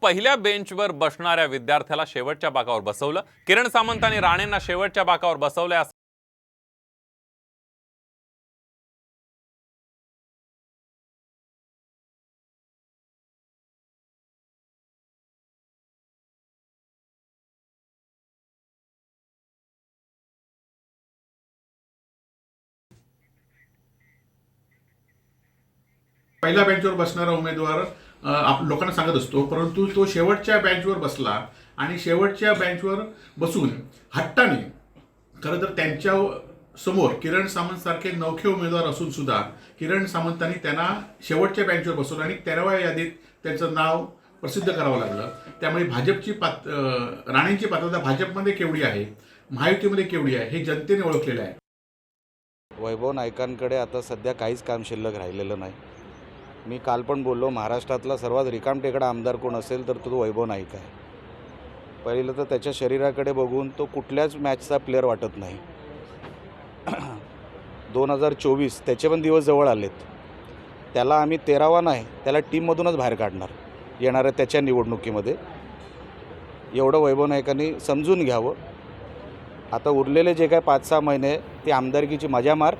पहिल्या बेंचवर बसणाऱ्या विद्यार्थ्याला शेवटच्या बाकावर बसवलं। किरण सामंत आणि राणेंना शेवटच्या बाकावर बसवलं। पहिल्या बेंचवर बसणारा उमेदवार लोकांना सांगत असतो, परंतु तो शेवटच्या बेंचवर बसला आणि शेवटच्या बेंचवर बसून हट्टाने, खरं तर त्यांच्या समोर किरण सामंत सारखे नवखे उमेदवार असून सुद्धा किरण सामंतांनी त्यांना शेवटच्या बेंचवर बसवलं आणि 13व्या यादीत त्यांचं नाव प्रसिद्ध करावं लागलं। त्यामुळे भाजपची राणेंची पात्रता भाजपमध्ये केवढी आहे, महायुतीमध्ये केवढी आहे हे जनतेने ओळखलेलं आहे। वैभव नाईकांकडे आता सध्या काहीच काम शिल्लक राहिलेलं नाही। मी काल पण बोललो, महाराष्ट्रातला सर्वात रिकामटेकडा आमदार कोण असेल तर तो वैभव नाईक आहे। पहिलं तर त्याच्या शरीराकडे बघून तो कुठल्याच मॅचचा प्लेअर वाटत नाही। 2024 त्याचे पण दिवस जवळ आलेत। त्याला आम्ही 13वा नाही, त्याला टीममधूनच बाहेर काढणार येणाऱ्या त्याच्या निवडणुकीमध्ये। एवढं वैभव नाईकांनी समजून घ्यावं। आता उरलेले जे काय 5-6 महिने ते आमदारकीची मजा मार